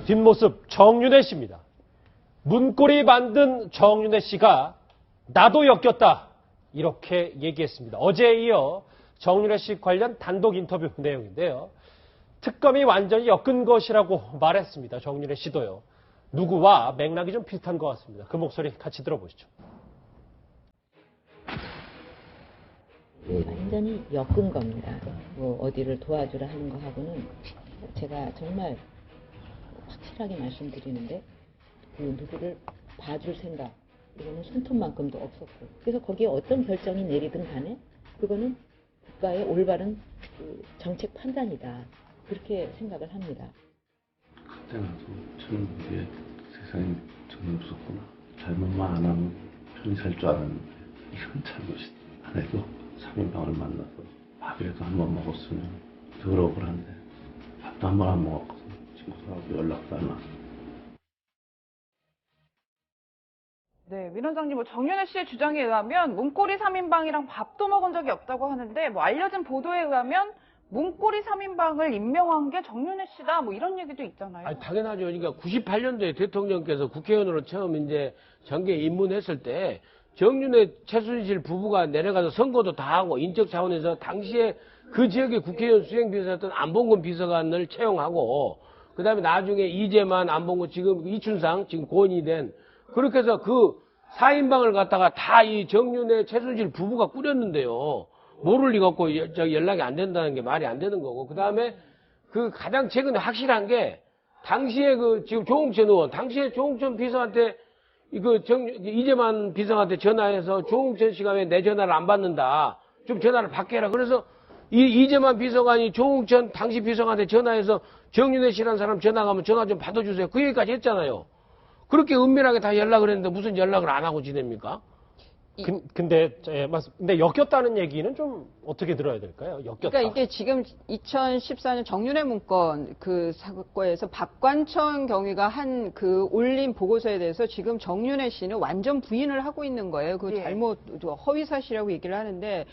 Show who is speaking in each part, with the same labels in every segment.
Speaker 1: 뒷모습 정윤회 씨입니다. 문고리 만든 정윤회 씨가 나도 엮였다 이렇게 얘기했습니다. 어제에 이어 정윤회 씨 관련 단독 인터뷰 내용인데요. 특검이 완전히 엮은 것이라고 말했습니다. 정윤회 씨도요. 누구와 맥락이 좀 비슷한 것 같습니다. 그 목소리 같이 들어보시죠.
Speaker 2: 완전히 엮은 겁니다. 뭐 어디를 도와주라 하는 거하고는 제가 정말 확실하게 말씀드리는데 그 누구를 봐줄 생각 이거는 손톱만큼도 없었고 그래서 거기에 어떤 결정이 내리든 간에 그거는 국가의 올바른 그 정책 판단이다 그렇게 생각을 합니다.
Speaker 3: 그때는 저는 이게 세상이 저는 무섭구나 잘못만 안 하면 편히 살 줄 알았는데 이런 잘못이 안 해도 3인방을 만나서 밥이라도 한 번 먹었으면 덜 억울한데 밥도 한 번 안 먹었거든. 친구들하고 연락도 안 왔어.
Speaker 4: 네, 민 원장님, 정윤회 씨의 주장에 의하면 문고리 3인방이랑 밥도 먹은 적이 없다고 하는데 알려진 보도에 의하면 문고리 3인방을 임명한 게 정윤회 씨다 이런 얘기도 있잖아요.
Speaker 5: 아니, 당연하죠. 그러니까 98년도에 대통령께서 국회의원으로 처음 이제 정계에 입문했을 때 정윤회 최순실 부부가 내려가서 선거도 다 하고 인적 차원에서 당시에 그 지역의 국회의원 수행비서였던 안봉근 비서관을 채용하고 그다음에 나중에 이재만 안봉근 지금 이춘상 지금 고인이 된 그렇게 해서 그 4인방을 갖다가 다 이 정윤회 최순실 부부가 꾸렸는데요. 모를 리가 없고 연락이 안 된다는 게 말이 안 되는 거고 그다음에 그 가장 최근에 확실한 게 당시에 그 지금 조홍천 의원 당시에 조홍천 비서한테 이재만 비서한테 전화해서 조홍천 씨가 왜 내 전화를 안 받는다. 좀 전화를 받게 해라. 그래서 이재만 비서관이 조홍천 당시 비서관한테 전화해서 정윤회 씨라는 사람 전화 가면 전화 좀 받아주세요. 그 얘기까지 했잖아요. 그렇게 은밀하게 다 연락을 했는데 무슨 연락을 안 하고 지냅니까?
Speaker 1: 근데 엮였다는 얘기는 좀 어떻게 들어야 될까요? 엮였다.
Speaker 6: 그러니까 이게 지금 2014년 정윤회 문건 그 사건에서 박관천 경위가 한 그 올린 보고서에 대해서 지금 정윤회 씨는 완전 부인을 하고 있는 거예요. 그 잘못 허위 사실이라고 얘기를 하는데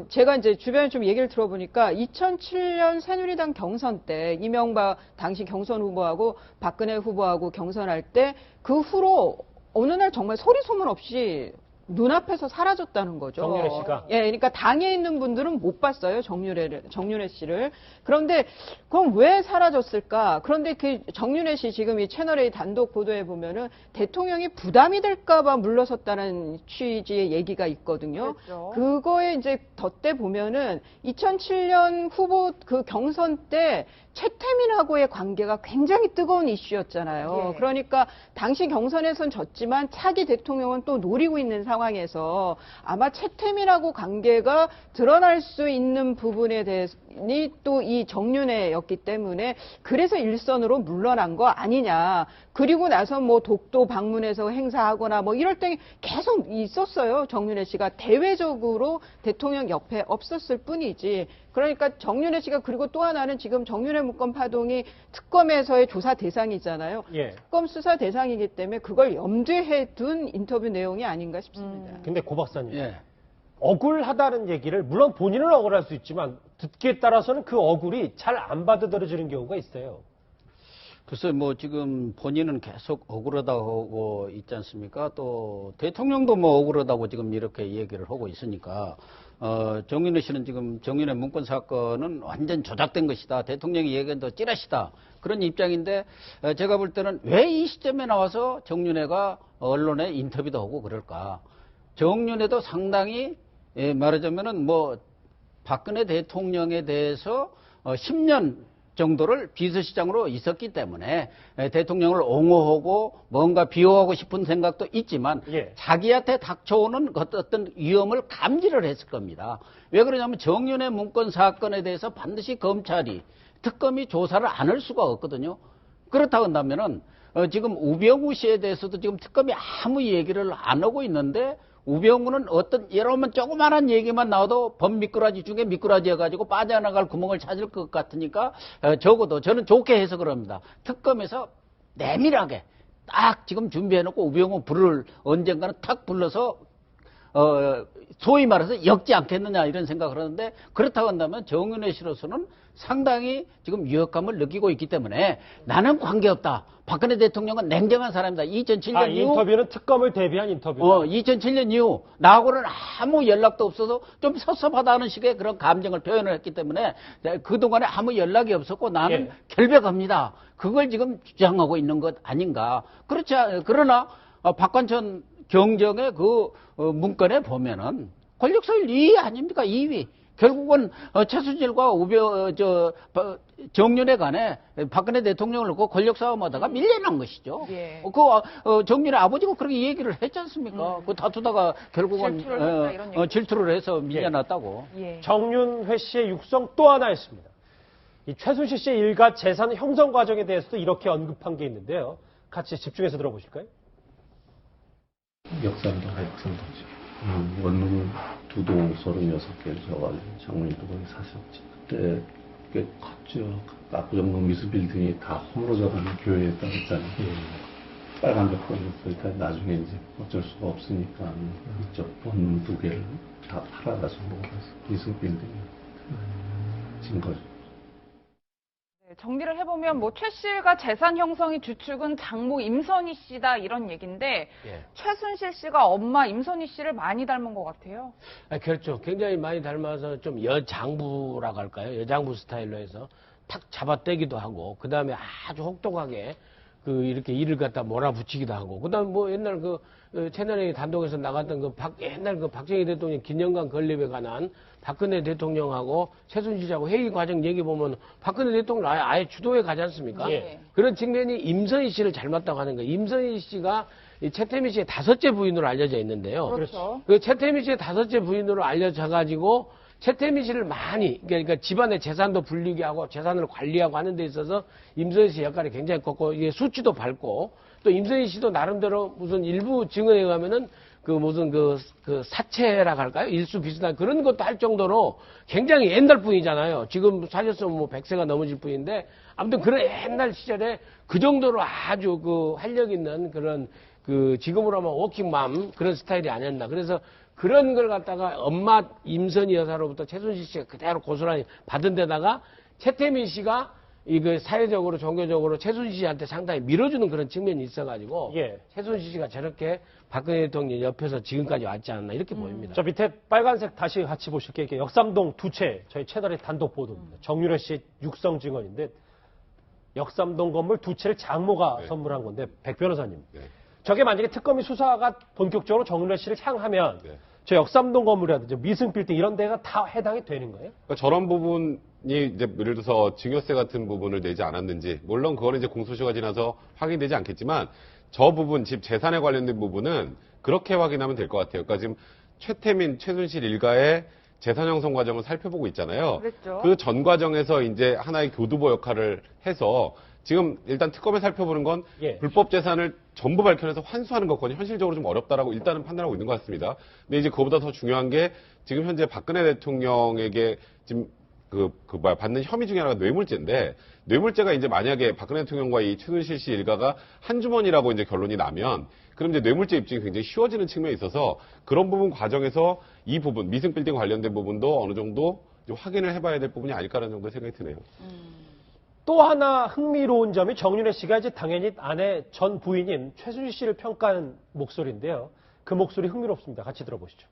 Speaker 6: 제가 이제 주변에 좀 얘기를 들어보니까 2007년 새누리당 경선 때 이명박 당시 경선 후보하고 박근혜 후보하고 경선할 때 그 후로 어느 날 정말 소리 소문 없이 눈앞에서 사라졌다는 거죠.
Speaker 1: 정윤회 씨가?
Speaker 6: 예, 그러니까 당에 있는 분들은 못 봤어요. 정윤회 씨를. 그런데 그럼 왜 사라졌을까? 그런데 그 정윤회 씨 지금 이 채널A 단독 보도에 보면은 대통령이 부담이 될까봐 물러섰다는 취지의 얘기가 있거든요.
Speaker 4: 그렇죠.
Speaker 6: 그거에 이제 덧대 보면은 2007년 후보 그 경선 때 최태민하고의 관계가 굉장히 뜨거운 이슈였잖아요.
Speaker 4: 예.
Speaker 6: 그러니까 당시 경선에선 졌지만 차기 대통령은 또 노리고 있는 상황에서 아마 최태민하고 관계가 드러날 수 있는 부분에 대해서 또 이 정윤회였기 때문에 그래서 일선으로 물러난 거 아니냐. 그리고 나서 독도 방문해서 행사하거나 이럴 때 계속 있었어요. 정윤회 씨가 대외적으로 대통령 옆에 없었을 뿐이지. 그러니까 정윤회 씨가 그리고 또 하나는 지금 정윤회 문건 파동이 특검에서의 조사 대상이잖아요.
Speaker 1: 예.
Speaker 6: 특검 수사 대상이기 때문에 그걸 염두에 둔 인터뷰 내용이 아닌가 싶습니다.
Speaker 1: 근데 고 박사님.
Speaker 5: 예.
Speaker 1: 억울하다는 얘기를 물론 본인은 억울할 수 있지만 듣기에 따라서는 그 억울이 잘 안 받아들여지는 경우가 있어요.
Speaker 7: 글쎄 지금 본인은 계속 억울하다고 있지 않습니까? 또 대통령도 억울하다고 지금 이렇게 얘기를 하고 있으니까 정윤회 씨는 지금 정윤회 문건 사건은 완전 조작된 것이다. 대통령이 얘기한 더 찌라시다. 그런 입장인데 제가 볼 때는 왜 이 시점에 나와서 정윤회가 언론에 인터뷰도 하고 그럴까? 정윤회도 상당히 말하자면은 박근혜 대통령에 대해서 10년 정도를 비서실장으로 있었기 때문에 대통령을 옹호하고 뭔가 비호하고 싶은 생각도 있지만 자기한테 닥쳐오는 어떤 위험을 감지를 했을 겁니다. 왜 그러냐면 정윤회 문건 사건에 대해서 반드시 검찰이 특검이 조사를 안 할 수가 없거든요. 그렇다고 한다면은 지금 우병우 씨에 대해서도 지금 특검이 아무 얘기를 안 하고 있는데 우병우는 예로면 조그마한 얘기만 나와도 범 미꾸라지 중에 미꾸라지여가지고 빠져나갈 구멍을 찾을 것 같으니까 적어도 저는 좋게 해석을 합니다. 특검에서 내밀하게 딱 지금 준비해놓고 우병우 불을 언젠가는 탁 불러서 소위 말해서 엮지 않겠느냐 이런 생각을 하는데 그렇다고 한다면 정윤회 씨로서는 상당히 지금 유혹감을 느끼고 있기 때문에 나는 관계없다. 박근혜 대통령은 냉정한 사람이다. 2007년 이후
Speaker 1: 인터뷰는 특검을 대비한 인터뷰.
Speaker 7: 2007년 이후 나하고는 아무 연락도 없어서 좀 섭섭하다는 식의 그런 감정을 표현을 했기 때문에 그동안에 아무 연락이 없었고 나는 결백합니다. 그걸 지금 주장하고 있는 것 아닌가. 그러나 박관천 경정의 그 문건에 보면은 권력서열 2위 아닙니까? 2위. 결국은 최순실과 정윤회 간에 박근혜 대통령을 놓고 권력 싸움하다가 밀려난 것이죠.
Speaker 4: 예.
Speaker 7: 정윤회 아버지가 그렇게 얘기를 했지 않습니까? 그 다투다가 결국은
Speaker 4: 질투를 했다, 이런 얘기.
Speaker 7: 질투를 해서 밀려났다고.
Speaker 4: 예.
Speaker 1: 정윤회 씨의 육성 또 하나 있습니다. 이 최순실 씨의 일가 재산 형성 과정에 대해서도 이렇게 언급한 게 있는데요. 같이 집중해서 들어보실까요?
Speaker 3: 역삼동, 하역삼동이죠. 원룸 2동 36개를 져가지고 장모님도 거기 사셨지. 그때 꽤 컸죠. 압구정동 미수빌딩이 다 허물어져가는 교회에 따랐잖아요. 빨간 벽 걸렸으니까 나중에 이제 어쩔 수가 없으니까 이쪽 원룸 2개를 다 팔아가지고 미수빌딩에 진 거죠.
Speaker 4: 정리를 해보면 뭐 최 씨가 재산 형성의 주축은 장모 임선희 씨다 이런 얘기인데 최순실 씨가 엄마 임선희 씨를 많이 닮은 것 같아요.
Speaker 5: 그렇죠. 굉장히 많이 닮아서 좀 여장부라고 할까요? 여장부 스타일로 해서 탁 잡아떼기도 하고 그 다음에 아주 혹독하게 이렇게 일을 갖다 몰아붙이기도 하고 그 다음에 뭐 옛날 채널A 단독에서 나갔던 옛날 박정희 대통령 기념관 건립에 관한 박근혜 대통령하고 최순실하고 회의 과정 얘기 보면 박근혜 대통령 아예 주도에 가지 않습니까?
Speaker 1: 예.
Speaker 5: 그런 측면이 임선희 씨를 닮았다고 하는 거예요. 임선희 씨가 이 최태민 씨의 5째 부인으로 알려져 있는데요.
Speaker 4: 그렇죠.
Speaker 5: 그 최태민 씨의 5째 부인으로 알려져 가지고 최태민 씨를 많이 그러니까 집안의 재산도 불리게 하고 재산을 관리하고 하는 데 있어서 임선희 씨 역할이 굉장히 컸고 이게 수치도 밝고 또 임선희 씨도 나름대로 무슨 일부 증언에 의하면은 사채라고 할까요? 일수 비슷한 그런 것도 할 정도로 굉장히 옛날 분이잖아요. 지금 사셨으면 뭐 100세가 넘으실 분인데 아무튼 그런 옛날 시절에 그 정도로 아주 활력 있는 그런 지금으로 하면 워킹맘 그런 스타일이 아니었나. 그래서 그런 걸 갖다가 엄마 임선희 여사로부터 최순실 씨가 그대로 고스란히 받은 데다가 최태민 씨가 사회적으로 종교적으로 최순실 씨한테 상당히 밀어주는 그런 측면이 있어가지고 최순실 씨가 저렇게 박근혜 대통령 옆에서 지금까지 왔지 않나 이렇게 보입니다.
Speaker 1: 저 밑에 빨간색 다시 같이 보실게요. 이게 역삼동 2채 저희 채널의 단독 보도입니다. 정윤회 씨 육성 증언인데 역삼동 건물 2채를 장모가 선물한 건데 백 변호사님. 저게 만약에 특검이 수사가 본격적으로 정윤회 씨를 향하면 저 역삼동 건물이라든지 미승빌딩 이런 데가 다 해당이 되는 거예요?
Speaker 8: 그러니까 저런 부분이 이제 예를 들어서 증여세 같은 부분을 내지 않았는지, 물론 그거는 이제 공소시효가 지나서 확인되지 않겠지만 저 부분, 집 재산에 관련된 부분은 그렇게 확인하면 될 것 같아요. 그러니까 지금 최태민, 최순실 일가의 재산 형성 과정을 살펴보고 있잖아요.
Speaker 4: 그랬죠.
Speaker 8: 그 전 과정에서 이제 하나의 교두보 역할을 해서 지금 일단 특검에 살펴보는 건 불법 재산을 전부 밝혀내서 환수하는 것거든요. 현실적으로 좀 어렵다라고 일단은 판단하고 있는 것 같습니다. 근데 이제 그거보다 더 중요한 게 지금 현재 박근혜 대통령에게 지금 받는 혐의 중에 하나가 뇌물죄인데, 뇌물죄가 이제 만약에 박근혜 대통령과 이 최순실 씨 일가가 한 주머니라고 이제 결론이 나면, 그럼 이제 뇌물죄 입증이 굉장히 쉬워지는 측면이 있어서 그런 부분 과정에서 이 부분, 미승빌딩 관련된 부분도 어느 정도 확인을 해봐야 될 부분이 아닐까라는 정도의 생각이 드네요.
Speaker 1: 또 하나 흥미로운 점이 정윤회 씨가 이제 당연히 아내 전 부인인 최순실 씨를 평가하는 목소리인데요. 그 목소리 흥미롭습니다. 같이 들어보시죠.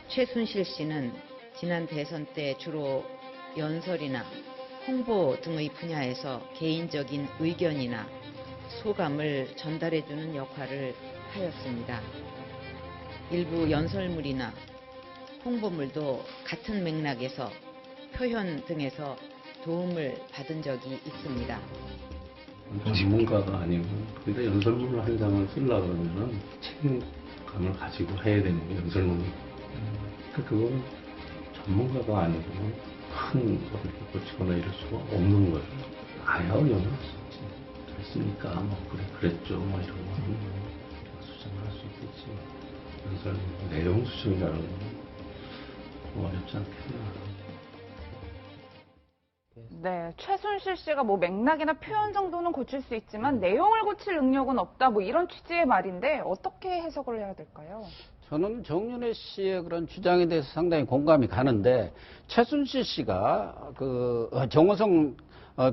Speaker 2: 최순실 씨는 지난 대선 때 주로 연설이나 홍보 등의 분야에서 개인적인 의견이나 소감을 전달해주는 역할을 하였습니다. 일부 연설물이나 홍보물도 같은 맥락에서 표현 등에서 도움을 받은 적이 있습니다.
Speaker 3: 전문가가 아니고 근데 연설문을 한 장을 쓰려고 그러면 책임감을 가지고 해야 되는 게 연설문이. 그건 전문가가 아니고 큰 거를 고치거나 이럴 수가 없는 거예요. 아야 영어 됐으니까 뭐 그랬죠 뭐 이런 거 수정을 할 수 있겠지. 연설문 내용 수정이라는 건 어렵지 않겠나.
Speaker 4: 네, 최순실 씨가 뭐 맥락이나 표현 정도는 고칠 수 있지만 내용을 고칠 능력은 없다. 뭐 이런 취지의 말인데 어떻게 해석을 해야 될까요?
Speaker 7: 저는 정윤회 씨의 그런 주장에 대해서 상당히 공감이 가는데 최순실 씨가 정호성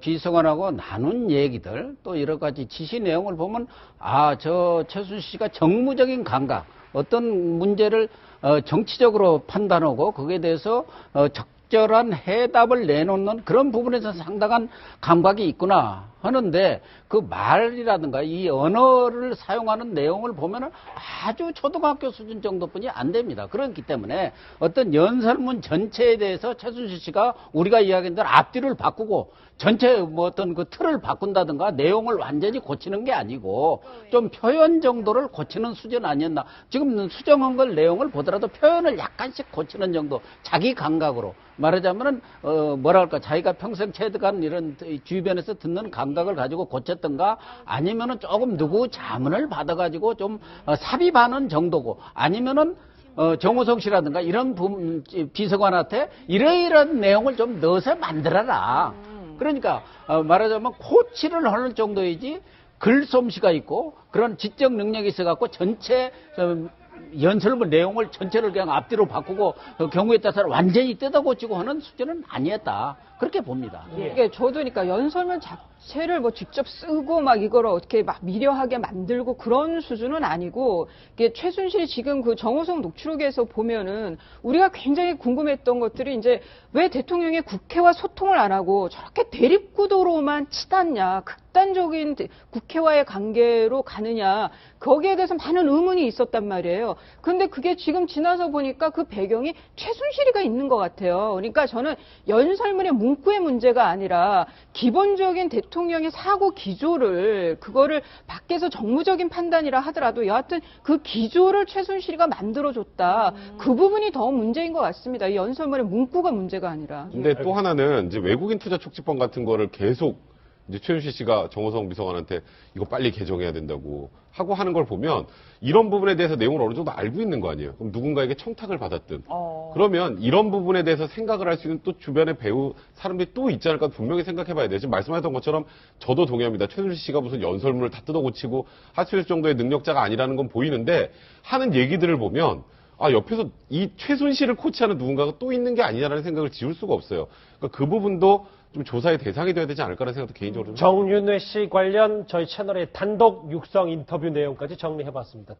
Speaker 7: 비서관하고 나눈 얘기들 또 여러 가지 지시 내용을 보면 저 최순실 씨가 정무적인 감각 어떤 문제를 정치적으로 판단하고 거기에 대해서 적절한 해답을 내놓는 그런 부분에서 상당한 감각이 있구나 하는데 그 말이라든가 이 언어를 사용하는 내용을 보면은 아주 초등학교 수준 정도뿐이 안 됩니다. 그렇기 때문에 어떤 연설문 전체에 대해서 최순실 씨가 우리가 이야기한 대로 앞뒤를 바꾸고 전체 뭐 어떤 그 틀을 바꾼다든가 내용을 완전히 고치는 게 아니고 좀 표현 정도를 고치는 수준 아니었나. 지금 수정한 걸 내용을 보더라도 표현을 약간씩 고치는 정도 자기 감각으로 말하자면은 뭐랄까 자기가 평생 체득한 이런 주변에서 듣는 감각을 가지고 고쳤던가 아니면은 조금 누구 자문을 받아가지고 좀 삽입하는 정도고 아니면은 정호성 씨라든가 이런 비서관한테 이러이러한 내용을 좀 넣어서 만들어라. 그러니까 말하자면 코치를 하는 정도이지 글솜씨가 있고 그런 지적 능력이 있어갖고 전체 연설문 내용을 전체를 그냥 앞뒤로 바꾸고 경우에 따라서 완전히 뜯어고치고 하는 수준은 아니었다. 그렇게 봅니다.
Speaker 6: 이게 저도 그러니까 연설문 자체를 뭐 직접 쓰고 막 이거를 어떻게 막 미려하게 만들고 그런 수준은 아니고 이게 최순실이 지금 그 정호성 녹취록에서 보면은 우리가 굉장히 궁금했던 것들이 이제 왜 대통령이 국회와 소통을 안 하고 저렇게 대립구도로만 치닫냐 극단적인 국회와의 관계로 가느냐 거기에 대해서 많은 의문이 있었단 말이에요. 근데 그게 지금 지나서 보니까 그 배경이 최순실이가 있는 것 같아요. 그러니까 저는 연설문의 문구의 문제가 아니라 기본적인 대통령의 사고 기조를 그거를 밖에서 정무적인 판단이라 하더라도 여하튼 그 기조를 최순실이가 만들어줬다. 그 부분이 더 문제인 것 같습니다. 이 연설문의 문구가 문제가 아니라.
Speaker 8: 근데 또 하나는 이제 외국인 투자 촉진법 같은 거를 계속 이제 최순실 씨가 정호성 비서관한테 이거 빨리 개정해야 된다고 하고 하는 걸 보면 이런 부분에 대해서 내용을 어느 정도 알고 있는 거 아니에요. 그럼 누군가에게 청탁을 받았든 그러면 이런 부분에 대해서 생각을 할 수 있는 또 주변에 배우 사람들이 또 있지 않을까 분명히 생각해 봐야 돼요. 지금 말씀하셨던 것처럼 저도 동의합니다. 최순실 씨가 무슨 연설문을 다 뜯어고치고 할 수 있을 정도의 능력자가 아니라는 건 보이는데 하는 얘기들을 보면 옆에서 이 최순실을 코치하는 누군가가 또 있는 게 아니냐라는 생각을 지울 수가 없어요. 그러니까 그 부분도 좀 조사의 대상이 돼야 되지 않을까라는 생각도 개인적으로 좀
Speaker 1: 정윤회 씨 관련 저희 채널의 단독 육성 인터뷰 내용까지 정리해봤습니다.